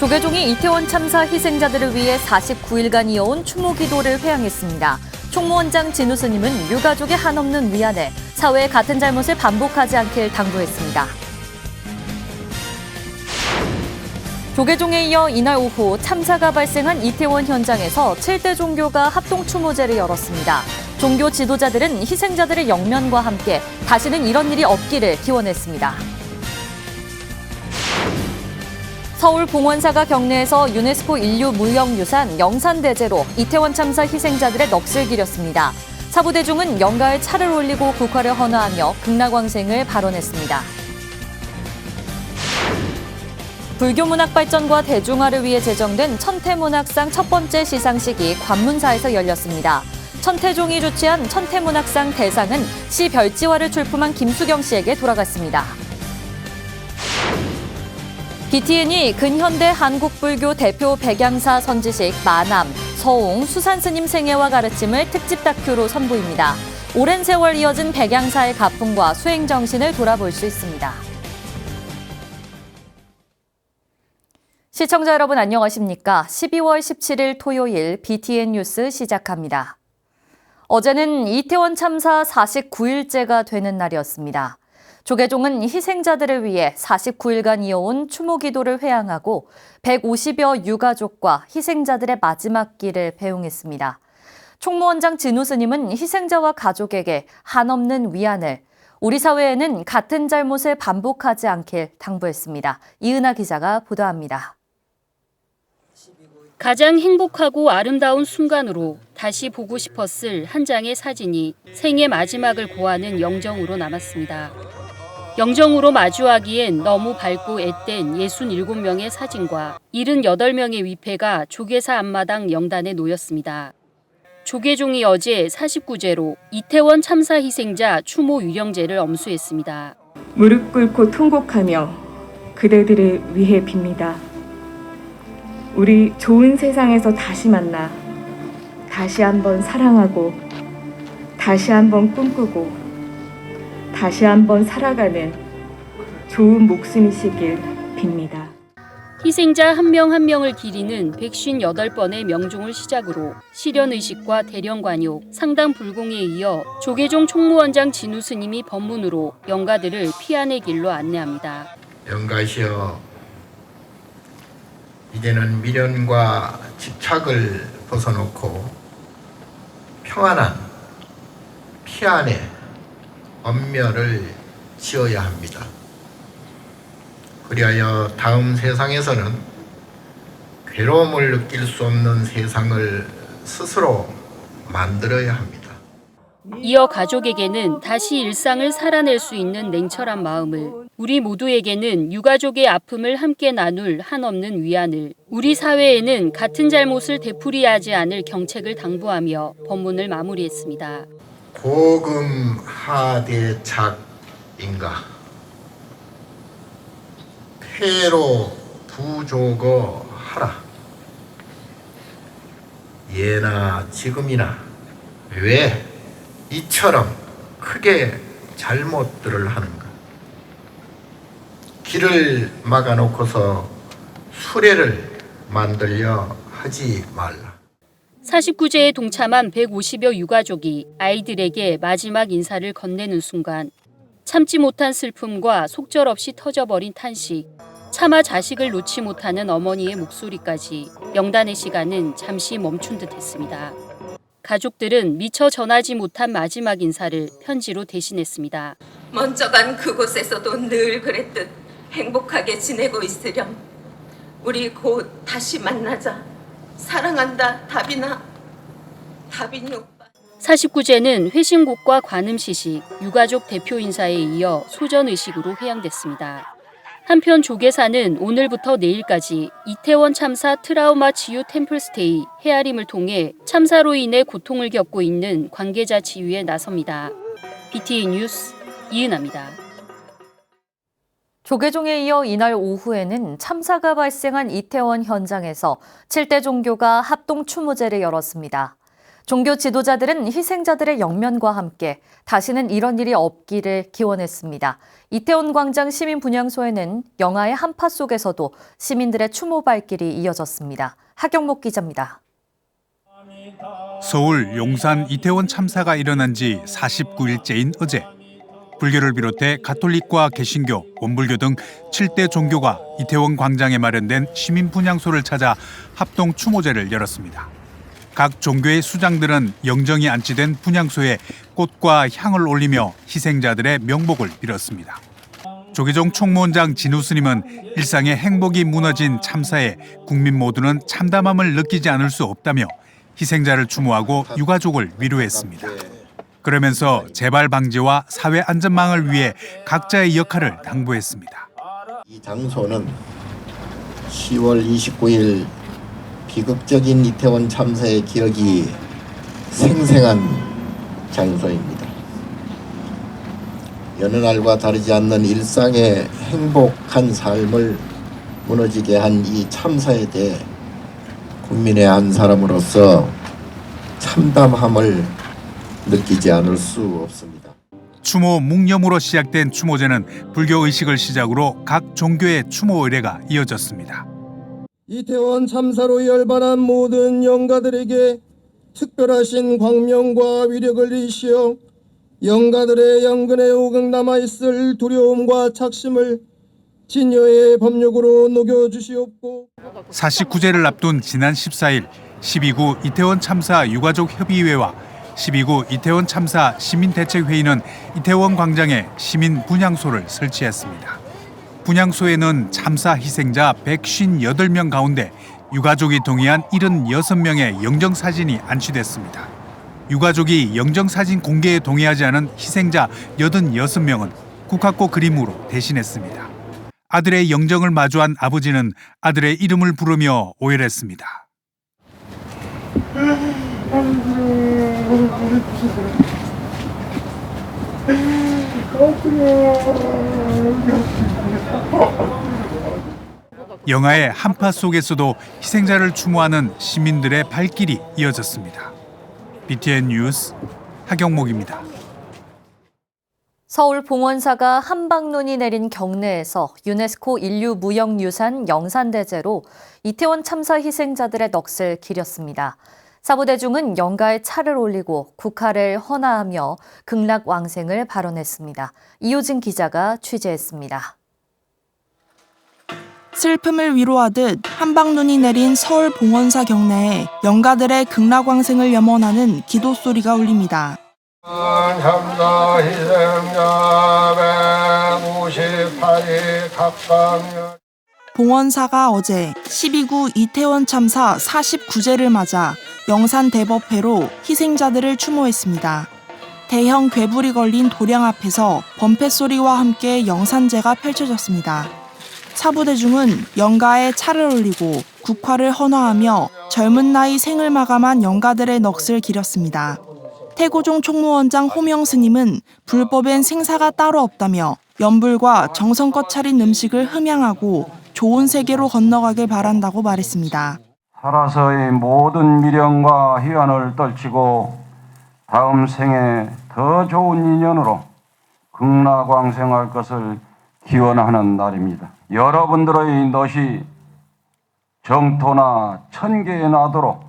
조계종이 이태원 참사 희생자들을 위해 49일간 이어온 추모 기도를 회양했습니다. 총무원장 진우 스님은 유가족의 한없는 위안에 사회의 같은 잘못을 반복하지 않길 당부했습니다. 조계종에 이어 이날 오후 참사가 발생한 이태원 현장에서 7대 종교가 합동 추모제를 열었습니다. 종교 지도자들은 희생자들의 영면과 함께 다시는 이런 일이 없기를 기원했습니다. 서울봉원사가 경내에서 유네스코 인류무형유산 영산대제로 이태원 참사 희생자들의 넋을 기렸습니다. 사부대중은 영가에 차를 올리고 국화를 헌화하며 극락왕생을 발언했습니다. 불교문학 발전과 대중화를 위해 제정된 천태문학상 첫 번째 시상식이 관문사에서 열렸습니다. 천태종이 주최한 천태문학상 대상은 시 별지화를 출품한 김수경 씨에게 돌아갔습니다. BTN이 근현대 한국불교 대표 백양사 선지식 마남, 서옹, 수산스님 생애와 가르침을 특집 다큐로 선보입니다. 오랜 세월 이어진 백양사의 가풍과 수행정신을 돌아볼 수 있습니다. 시청자 여러분 안녕하십니까? 12월 17일 토요일 BTN 뉴스 시작합니다. 어제는 이태원 참사 49일째가 되는 날이었습니다. 조계종은 희생자들을 위해 49일간 이어온 추모 기도를 회양하고 150여 유가족과 희생자들의 마지막 길을 배웅했습니다. 총무원장 진우 스님은 희생자와 가족에게 한없는 위안을, 우리 사회에는 같은 잘못을 반복하지 않길 당부했습니다. 이은하 기자가 보도합니다. 가장 행복하고 아름다운 순간으로 다시 보고 싶었을 한 장의 사진이 생애 마지막을 고하는 영정으로 남았습니다. 영정으로 마주하기엔 너무 밝고 앳된 67명의 사진과 78명의 위패가 조계사 앞마당 영단에 놓였습니다. 조계종이 어제 49제로 이태원 참사 희생자 추모 유령제를 엄수했습니다. 무릎 꿇고 통곡하며 그대들을 위해 빕니다. 우리 좋은 세상에서 다시 만나 다시 한번 사랑하고 다시 한번 꿈꾸고 다시 한번 살아가는 좋은 목숨이시길 빕니다. 희생자 한 명 한 명을 기리는 158번의 명종을 시작으로 실현의식과 대령관욕, 상당 불공에 이어 조계종 총무원장 진우 스님이 법문으로 영가들을 피안의 길로 안내합니다. 영가시여, 이제는 미련과 집착을 벗어놓고 평안한 피안의 엄멸을 지어야 합니다. 그리하여 다음 세상에서는 괴로움을 느낄 수 없는 세상을 스스로 만들어야 합니다. 이어 가족에게는 다시 일상을 살아낼 수 있는 냉철한 마음을, 우리 모두에게는 유가족의 아픔을 함께 나눌 한없는 위안을, 우리 사회에는 같은 잘못을 되풀이하지 않을 경책을 당부하며 법문을 마무리했습니다. 고금하대착인가 폐로 부조거 하라. 예나 지금이나 왜 이처럼 크게 잘못들을 하는가. 길을 막아놓고서 수레를 만들려 하지 말라. 49제에 동참한 150여 유가족이 아이들에게 마지막 인사를 건네는 순간 참지 못한 슬픔과 속절없이 터져버린 탄식, 차마 자식을 놓지 못하는 어머니의 목소리까지 영단의 시간은 잠시 멈춘 듯했습니다. 가족들은 미처 전하지 못한 마지막 인사를 편지로 대신했습니다. 먼저 간 그곳에서도 늘 그랬듯 행복하게 지내고 있으렴. 우리 곧 다시 만나자. 사랑한다, 다빈아. 다빈이 오빠. 49제는 회심곡과 관음시식, 유가족 대표 인사에 이어 소전의식으로 회양됐습니다. 한편 조계사는 오늘부터 내일까지 이태원 참사 트라우마 치유 템플스테이 헤아림을 통해 참사로 인해 고통을 겪고 있는 관계자 치유에 나섭니다. BTN 뉴스 이은하입니다. 조계종에 이어 이날 오후에는 참사가 발생한 이태원 현장에서 7대 종교가 합동 추모제를 열었습니다. 종교 지도자들은 희생자들의 영면과 함께 다시는 이런 일이 없기를 기원했습니다. 이태원 광장 시민분향소에는 영하의 한파 속에서도 시민들의 추모 발길이 이어졌습니다. 하경목 기자입니다. 서울 용산 이태원 참사가 일어난 지 49일째인 어제 불교를 비롯해 가톨릭과 개신교, 원불교 등 7대 종교가 이태원 광장에 마련된 시민 분향소를 찾아 합동 추모제를 열었습니다. 각 종교의 수장들은 영정이 안치된 분향소에 꽃과 향을 올리며 희생자들의 명복을 빌었습니다. 조계종 총무원장 진우 스님은 일상의 행복이 무너진 참사에 국민 모두는 참담함을 느끼지 않을 수 없다며 희생자를 추모하고 유가족을 위로했습니다. 그러면서 재발 방지와 사회 안전망을 위해 각자의 역할을 당부했습니다. 이 장소는 10월 29일 비극적인 이태원 참사의 기억이 생생한 장소입니다. 여느 날과 다르지 않는 일상의 행복한 삶을 무너지게 한 이 참사에 대해 국민의 한 사람으로서 참담함을 느끼지 않을 수 없습니다. 추모 묵념으로 시작된 추모제는 불교 의식을 시작으로 각 종교의 추모 의례가 이어졌습니다. 이태원 참사로 열반한 모든 영가들에게 특별하신 광명과 위력을 이시어 영가들의 영근에 오직 남아있을 두려움과 착심을 진여의 법력으로 녹여주시옵고 49제를 앞둔 지난 14일 12구 이태원 참사 유가족 협의회와 12구 이태원 참사 시민대책회의는 이태원 광장에 시민 분향소를 설치했습니다. 분향소에는 참사 희생자 158명 가운데 유가족이 동의한 76명의 영정사진이 안치됐습니다. 유가족이 영정사진 공개에 동의하지 않은 희생자 86명은 국화꽃 그림으로 대신했습니다. 아들의 영정을 마주한 아버지는 아들의 이름을 부르며 오열했습니다. 영하의 한파 속에서도 희생자를 추모하는 시민들의 발길이 이어졌습니다. BTN 뉴스 하경목입니다. 서울 봉원사가 한방눈이 내린 경내에서 유네스코 인류무형유산 영산대제로 이태원 참사 희생자들의 넋을 기렸습니다. 사부대중은 영가에 차를 올리고 국화를 헌화하며 극락왕생을 발언했습니다. 이효진 기자가 취재했습니다. 슬픔을 위로하듯 한방눈이 내린 서울 봉원사 경내에 영가들의 극락왕생을 염원하는 기도 소리가 울립니다. 참사 희생자 158일 각각 봉원사가 어제 12구 이태원 참사 49제를 맞아 영산 대법회로 희생자들을 추모했습니다. 대형 괴물이 걸린 도량 앞에서 범패 소리와 함께 영산제가 펼쳐졌습니다. 사부대중은 영가에 차를 올리고 국화를 헌화하며 젊은 나이 생을 마감한 영가들의 넋을 기렸습니다. 태고종 총무원장 호명 스님은 불법엔 생사가 따로 없다며 연불과 정성껏 차린 음식을 흠양하고 좋은 세계로 건너가길 바란다고 말했습니다. 살아서의 모든 미련과 희한을 떨치고 다음 생에 더 좋은 인연으로 극락왕생할 것을 기원하는 날입니다. 여러분들의 넋이 정토나 천계에 나도록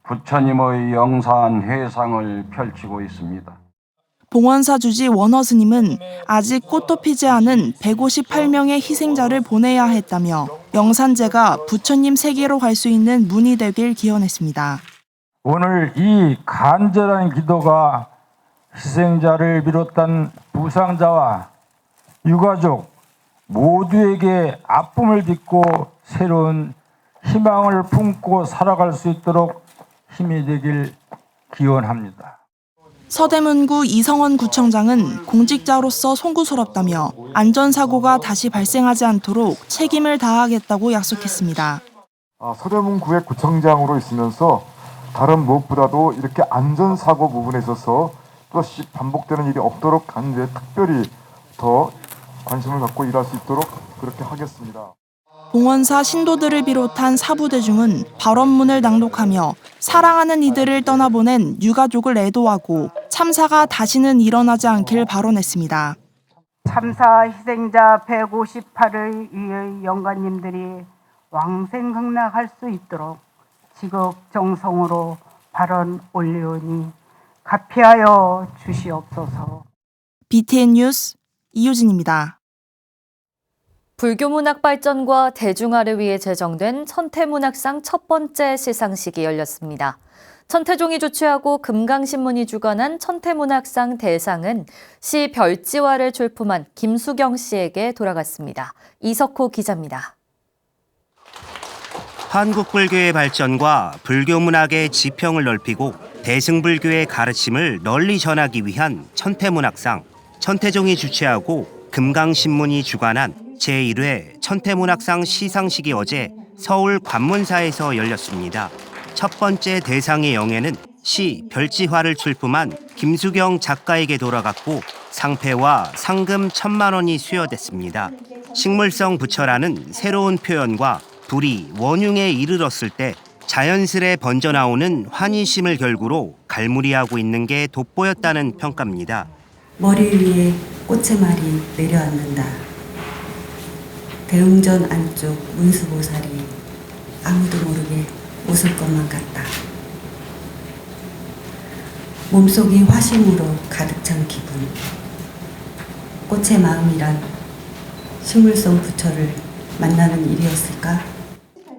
부처님의 영산 회상을 펼치고 있습니다. 봉원사 주지 원허 스님은 아직 꽃도 피지 않은 158명의 희생자를 보내야 했다며 영산제가 부처님 세계로 갈 수 있는 문이 되길 기원했습니다. 오늘 이 간절한 기도가 희생자를 비롯한 부상자와 유가족 모두에게 아픔을 딛고 새로운 희망을 품고 살아갈 수 있도록 힘이 되길 기원합니다. 서대문구 이성원 구청장은 공직자로서 송구스럽다며 안전사고가 다시 발생하지 않도록 책임을 다하겠다고 약속했습니다. 서대문구의 구청장으로 있으면서 다른 무엇보다도 이렇게 안전사고 부분에 있어서 또다시 반복되는 일이 없도록 하는 데 특별히 더 관심을 갖고 일할 수 있도록 그렇게 하겠습니다. 봉헌사 신도들을 비롯한 사부대중은 발언문을 낭독하며 사랑하는 이들을 떠나보낸 유가족을 애도하고 참사가 다시는 일어나지 않길 발언했습니다. 참사 희생자 158을 위해 영가님들이 왕생극락할 수 있도록 지극정성으로 발언 올리오니 가피하여 주시옵소서. BTN 뉴스 이효진입니다. 불교 문학 발전과 대중화를 위해 제정된 천태문학상 첫 번째 시상식이 열렸습니다. 천태종이 주최하고 금강신문이 주관한 천태문학상 대상은 시 별지화를 출품한 김수경 씨에게 돌아갔습니다. 이석호 기자입니다. 한국 불교의 발전과 불교 문학의 지평을 넓히고 대승불교의 가르침을 널리 전하기 위한 천태문학상, 천태종이 주최하고 금강신문이 주관한 제1회 천태문학상 시상식이 어제 서울 관문사에서 열렸습니다. 첫 번째 대상의 영예는 시 별지화를 출품한 김수경 작가에게 돌아갔고 상패와 상금 1,000만 원이 수여됐습니다. 식물성 부처라는 새로운 표현과 불이 원흉에 이르렀을 때 자연스레 번져나오는 환희심을 결구로 갈무리하고 있는 게 돋보였다는 평가입니다. 머리 위에 꽃의 말이 내려앉는다. 대웅전 안쪽 문수보살이 아무도 모르게 웃을 것만 같다. 몸속이 화심으로 가득 찬 기분. 꽃의 마음이란 식물성 부처를 만나는 일이었을까?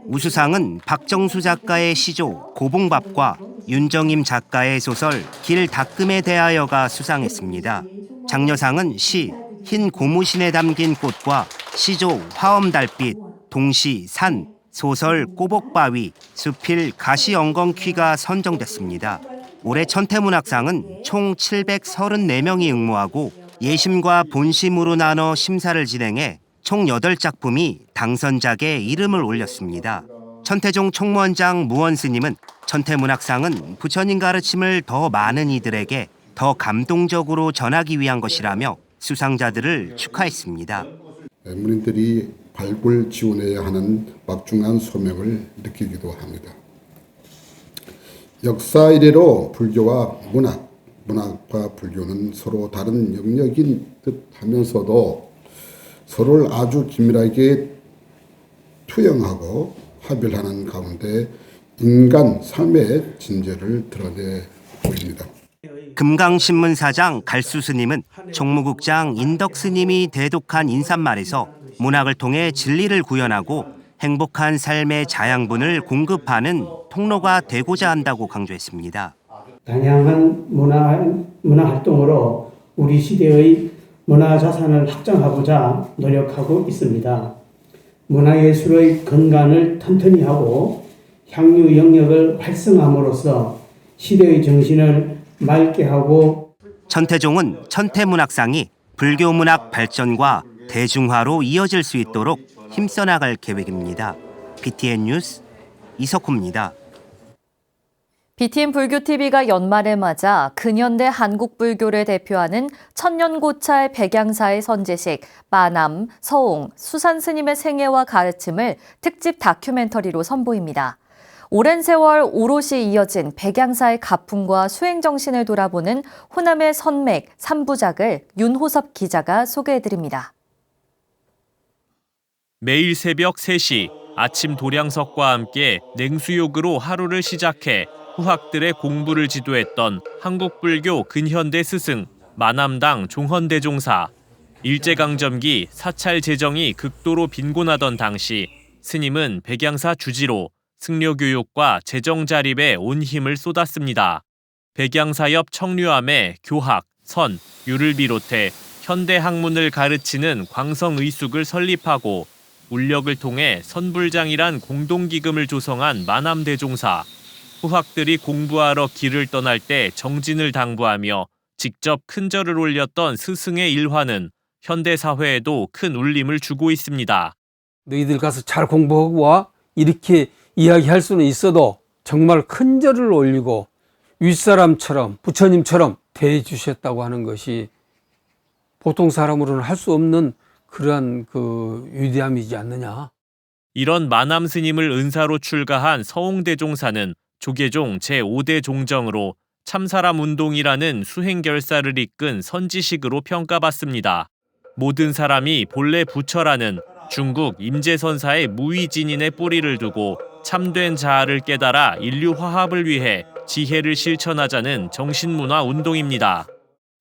우수상은 박정수 작가의 시조 고봉밥과 윤정임 작가의 소설 길 닦음에 대하여가 수상했습니다. 장려상은 시 흰 고무신에 담긴 꽃과 시조 화엄달빛, 동시 산, 소설 꼬복바위, 수필 가시엉겅퀴가 선정됐습니다. 올해 천태문학상은 총 734명이 응모하고 예심과 본심으로 나눠 심사를 진행해 총 8작품이 당선작에 이름을 올렸습니다. 천태종 총무원장 무원스님은 천태문학상은 부처님 가르침을 더 많은 이들에게 더 감동적으로 전하기 위한 것이라며 수상자들을 축하했습니다. 문인들이 발굴 지원해야 하는 막중한 소명을 느끼기도 합니다. 역사 이래로 불교와 문학과 불교는 서로 다른 영역인 듯 하면서도 서로를 아주 긴밀하게 투영하고 합일하는 가운데 인간 삶의 진재를 드러내 보입니다. 금강신문 사장 갈수 스님은 총무국장 인덕 스님이 대독한 인사말에서 문학을 통해 진리를 구현하고 행복한 삶의 자양분을 공급하는 통로가 되고자 한다고 강조했습니다. 다양한 문화 활동으로 우리 시대의 문화 자산을 확장하고자 노력하고 있습니다. 문화예술의 근간을 튼튼히 하고 향유 영역을 활성화함으로써 시대의 정신을 맑게 하고 천태종은 천태문학상이 불교 문학 발전과 대중화로 이어질 수 있도록 힘써 나갈 계획입니다. BTN 뉴스 이석호입니다. BTN 불교TV가 연말을 맞아 근현대 한국 불교를 대표하는 천년고찰 백양사의 선제식 마남, 서옹, 수산 스님의 생애와 가르침을 특집 다큐멘터리로 선보입니다. 오랜 세월 오롯이 이어진 백양사의 가풍과 수행정신을 돌아보는 호남의 선맥 3부작을 윤호섭 기자가 소개해드립니다. 매일 새벽 3시 아침 도량석과 함께 냉수욕으로 하루를 시작해 후학들의 공부를 지도했던 한국불교 근현대 스승 마남당 종헌대종사. 일제강점기 사찰 재정이 극도로 빈곤하던 당시 스님은 백양사 주지로 승려교육과 재정자립에 온 힘을 쏟았습니다. 백양사 옆 청류암에 교학, 선, 유를 비롯해 현대 학문을 가르치는 광성의숙을 설립하고 울력을 통해 선불장이란 공동기금을 조성한 마남대종사. 후학들이 공부하러 길을 떠날 때 정진을 당부하며 직접 큰 절을 올렸던 스승의 일화는 현대사회에도 큰 울림을 주고 있습니다. 너희들 가서 잘 공부하고 와. 이렇게 이야기할 수는 있어도 정말 큰 절을 올리고 윗사람처럼 부처님처럼 대해 주셨다고 하는 것이 보통 사람으로는 할 수 없는 그러한 그 위대함이지 않느냐. 이런 만암 스님을 은사로 출가한 서홍대종사는 조계종 제5대 종정으로 참사람 운동이라는 수행결사를 이끈 선지식으로 평가받습니다. 모든 사람이 본래 부처라는 중국 임재선사의 무위진인의 뿌리를 두고 참된 자아를 깨달아 인류 화합을 위해 지혜를 실천하자는 정신문화 운동입니다.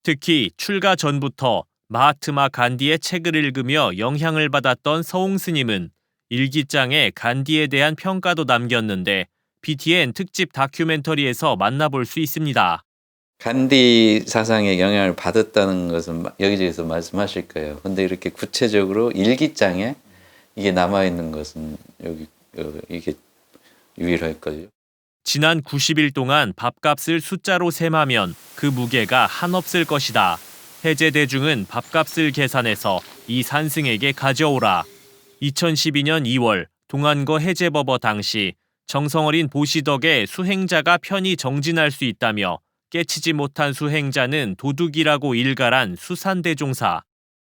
특히 출가 전부터 마하트마 간디의 책을 읽으며 영향을 받았던 서홍 스님은 일기장에 간디에 대한 평가도 남겼는데 BTN 특집 다큐멘터리에서 만나볼 수 있습니다. 간디 사상의 영향을 받았다는 것은 여기저기서 말씀하실 거예요. 근데 이렇게 구체적으로 일기장에 이게 남아있는 것은 이게 유일할 거예요. 지난 90일 동안 밥값을 숫자로 셈하면 그 무게가 한없을 것이다. 해제대중은 밥값을 계산해서 이 산승에게 가져오라. 2012년 2월 동안거 해제법어 당시 정성어린 보시덕에 수행자가 편히 정진할 수 있다며 깨치지 못한 수행자는 도둑이라고 일갈한 수산대종사.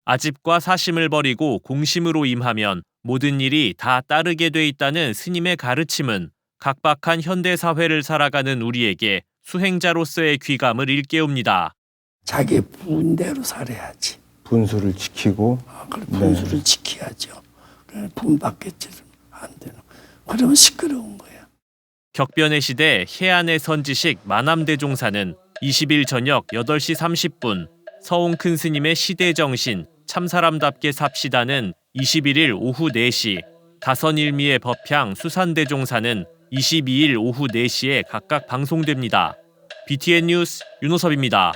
아집과 사심을 버리고 공심으로 임하면 모든 일이 다 따르게 돼 있다는 스님의 가르침은 각박한 현대사회를 살아가는 우리에게 수행자로서의 귀감을 일깨웁니다. 자기 분대로 살아야지. 분수를 지키고. 그래, 분수를 지켜야죠. 분밖에는 안 되는. 그러면 시끄러운 거야. 격변의 시대 해안의 선지식 만암대종사는 20일 저녁 8시 30분 서홍 큰 스님의 시대정신 참사람답게 삽시다는 21일 오후 4시, 다선일미의 법향 수산대종사는 22일 오후 4시에 각각 방송됩니다. BTN 뉴스 윤호섭입니다.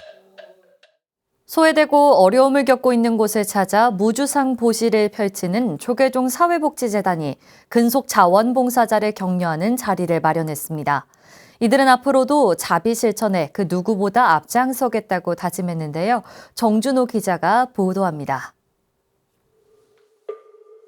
소외되고 어려움을 겪고 있는 곳에 찾아 무주상 보시를 펼치는 조계종 사회복지재단이 근속 자원봉사자를 격려하는 자리를 마련했습니다. 이들은 앞으로도 자비 실천에 그 누구보다 앞장서겠다고 다짐했는데요. 정준호 기자가 보도합니다.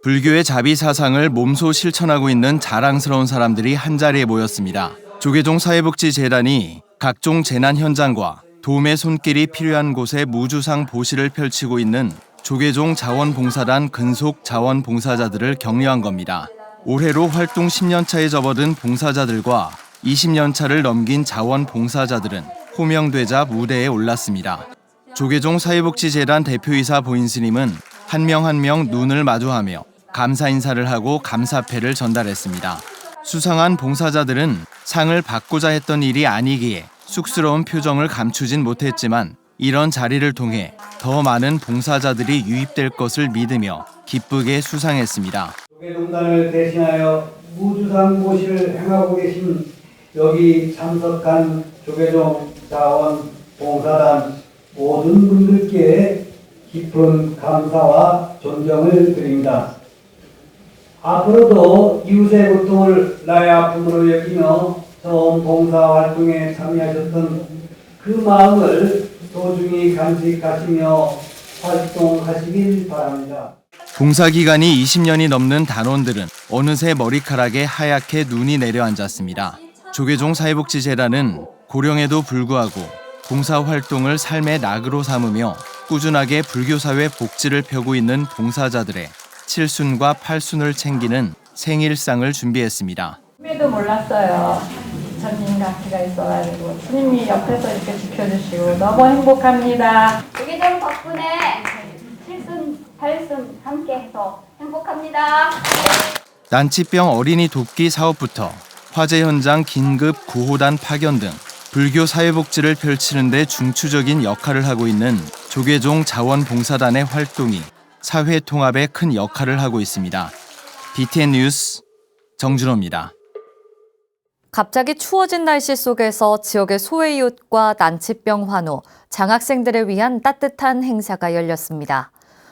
불교의 자비 사상을 몸소 실천하고 있는 자랑스러운 사람들이 한자리에 모였습니다. 조계종 사회복지재단이 각종 재난 현장과 도움의 손길이 필요한 곳에 무주상 보시를 펼치고 있는 조계종 자원봉사단 근속 자원봉사자들을 격려한 겁니다. 올해로 활동 10년 차에 접어든 봉사자들과 20년 차를 넘긴 자원봉사자들은 호명되자 무대에 올랐습니다. 조계종 사회복지재단 대표이사 보인스님은 한 명 한 명 눈을 마주하며 감사 인사를 하고 감사패를 전달했습니다. 수상한 봉사자들은 상을 받고자 했던 일이 아니기에 쑥스러운 표정을 감추진 못했지만 이런 자리를 통해 더 많은 봉사자들이 유입될 것을 믿으며 기쁘게 수상했습니다. 조계종단을 대신하여 무주상 보시를 행하고 계신 여기 참석한 조계종 자원봉사단 모든 분들께 깊은 감사와 존경을 드립니다. 앞으로도 이웃의 고통을 나의 아픔으로 여기며 자원봉사 활동에 참여하셨던 그 마음을 소중히 간직하시며 활동하시길 바랍니다. 봉사기간이 20년이 넘는 단원들은 어느새 머리카락에 하얗게 눈이 내려앉았습니다. 조계종 사회복지재단은 고령에도 불구하고 봉사활동을 삶의 낙으로 삼으며 꾸준하게 불교사회 복지를 펴고 있는 봉사자들의 7순과 8순을 챙기는 생일상을 준비했습니다. 스님도 몰랐어요. 부처님 같이가 있어가지고 스님이 옆에서 이렇게 지켜주시고 너무 행복합니다. 조계종 덕분에 7순, 8순 함께해서 행복합니다. 난치병 어린이 돕기 사업부터 화재 현장 긴급 구호단 파견 등 불교 사회복지를 펼치는 데 중추적인 역할을 하고 있는 조계종 자원봉사단의 활동이 사회 통합에 큰 역할을 하고 있습니다. BTN 뉴스 정준호입니다. 갑자기 추워진 날씨 속에서 지역의 소외 이웃과 난치병 환우, 장학생들을 위한 따뜻한 행사가 열렸습니다.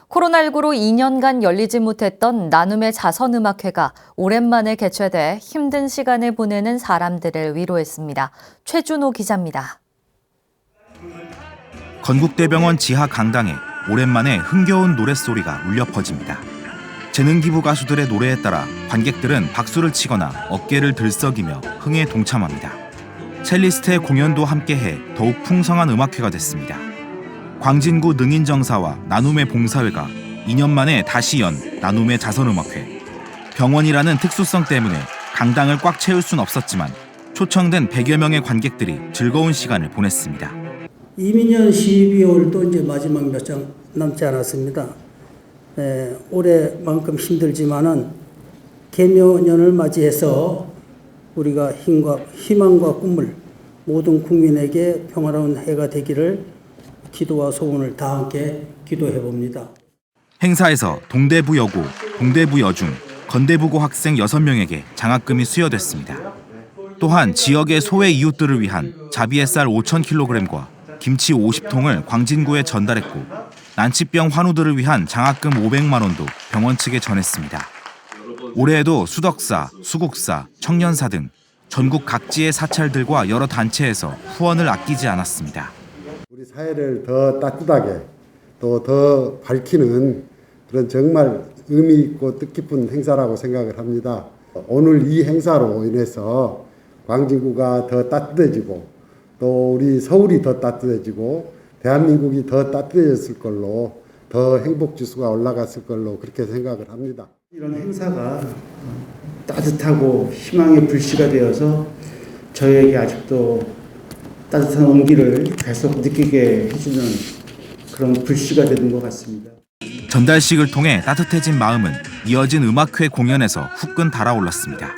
코로나19로 2년간 열리지 못했던 나눔의 자선음악회가 오랜만에 개최돼 힘든 시간을 보내는 사람들을 위로했습니다. 최준호 기자입니다. 건국대병원 지하 강당에 오랜만에 흥겨운 노랫소리가 울려 퍼집니다. 재능기부 가수들의 노래에 따라 관객들은 박수를 치거나 어깨를 들썩이며 흥에 동참합니다. 첼리스트의 공연도 함께해 더욱 풍성한 음악회가 됐습니다. 광진구 능인정사와 나눔의 봉사회가 2년 만에 다시 연 나눔의 자선음악회. 병원이라는 특수성 때문에 강당을 꽉 채울 순 없었지만 초청된 100여 명의 관객들이 즐거운 시간을 보냈습니다. 이민년 12월도 이제 마지막 몇 장 남지 않았습니다. 올해만큼 힘들지만은 개묘년을 맞이해서 우리가 희망과 꿈을 모든 국민에게 평화로운 해가 되기를 기도와 소원을 다 함께 기도해 봅니다. 행사에서 동대부 여고, 동대부 여중, 건대부고 학생 6명에게 장학금이 수여됐습니다. 또한 지역의 소외 이웃들을 위한 자비의 쌀 5,000kg과 김치 50통을 광진구에 전달했고 난치병 환우들을 위한 장학금 500만 원도 병원 측에 전했습니다. 올해에도 수덕사, 수국사, 청년사 등 전국 각지의 사찰들과 여러 단체에서 후원을 아끼지 않았습니다. 우리 사회를 더 따뜻하게 또 더 밝히는 그런 정말 의미 있고 뜻깊은 행사라고 생각을 합니다. 오늘 이 행사로 인해서 광진구가 더 따뜻해지고 또 우리 서울이 더 따뜻해지고 대한민국이 더 따뜻해졌을 걸로 더 행복지수가 올라갔을 걸로 그렇게 생각을 합니다. 이런 행사가 따뜻하고 희망의 불씨가 되어서 저에게 아직도 따뜻한 온기를 계속 느끼게 해주는 그런 불씨가 되는 것 같습니다. 전달식을 통해 따뜻해진 마음은 이어진 음악회 공연에서 후끈 달아올랐습니다.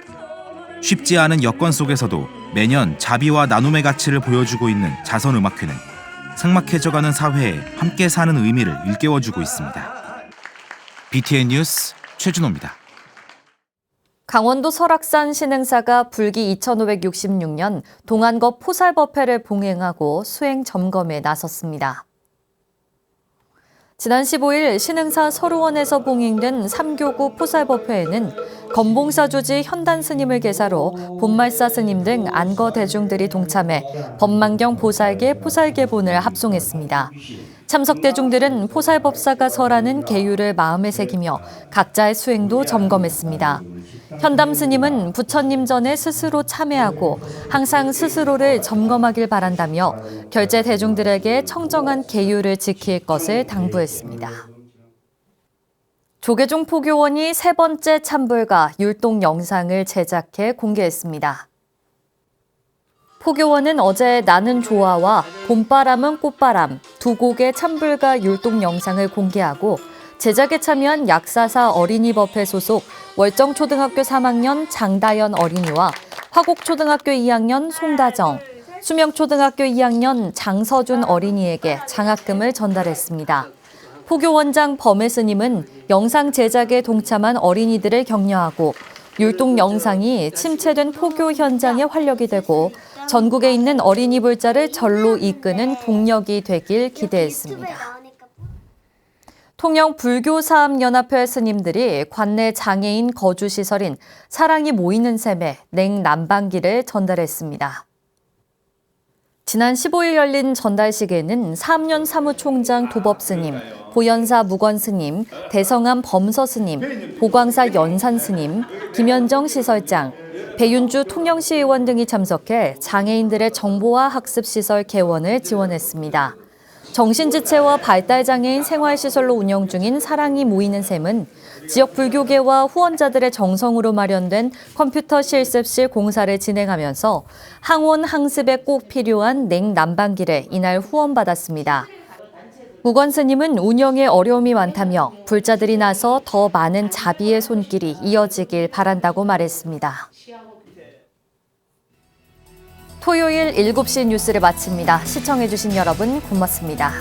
쉽지 않은 여건 속에서도 매년 자비와 나눔의 가치를 보여주고 있는 자선음악회는 삭막해져가는 사회에 함께 사는 의미를 일깨워주고 있습니다. BTN 뉴스 최준호입니다. 강원도 설악산 신흥사가 불기 2566년 동안거 포살법회를 봉행하고 수행 점검에 나섰습니다. 지난 15일 신흥사 서루원에서 봉행된 3교구 포살법회에는 건봉사주지 현단 스님을 계사로 본말사 스님 등 안거 대중들이 동참해 법망경 보살계 포살계본을 합송했습니다. 참석 대중들은 포살법사가 설하는 계율을 마음에 새기며 각자의 수행도 점검했습니다. 현담 스님은 부처님 전에 스스로 참회하고 항상 스스로를 점검하길 바란다며 결제 대중들에게 청정한 계율을 지킬 것을 당부했습니다. 조계종 포교원이 3번째 찬불과 율동 영상을 제작해 공개했습니다. 포교원은 어제 나는 조화와 봄바람은 꽃바람 두 곡의 찬불과 율동 영상을 공개하고 제작에 참여한 약사사 어린이법회 소속 월정초등학교 3학년 장다연 어린이와 화곡초등학교 2학년 송다정, 수명초등학교 2학년 장서준 어린이에게 장학금을 전달했습니다. 포교원장 범혜 스님은 영상 제작에 동참한 어린이들을 격려하고 율동 영상이 침체된 포교 현장의 활력이 되고 전국에 있는 어린이 불자를 절로 이끄는 동력이 되길 기대했습니다. 통영 불교사업연합회 스님들이 관내 장애인 거주시설인 사랑이 모이는 샘에 냉난방기를 전달했습니다. 지난 15일 열린 전달식에는 사암연 사무총장 도법스님, 보현사 무건스님, 대성암 범서스님, 보광사 연산스님, 김현정 시설장, 배윤주 통영시의원 등이 참석해 장애인들의 정보화 학습시설 개원을 지원했습니다. 정신지체와 발달장애인 생활시설로 운영 중인 사랑이 모이는 샘은 지역 불교계와 후원자들의 정성으로 마련된 컴퓨터 실습실 공사를 진행하면서 항원 항습에 꼭 필요한 냉난방기를 이날 후원받았습니다. 무건 스님은 운영에 어려움이 많다며 불자들이 나서 더 많은 자비의 손길이 이어지길 바란다고 말했습니다. 토요일 7시 뉴스를 마칩니다. 시청해주신 여러분 고맙습니다.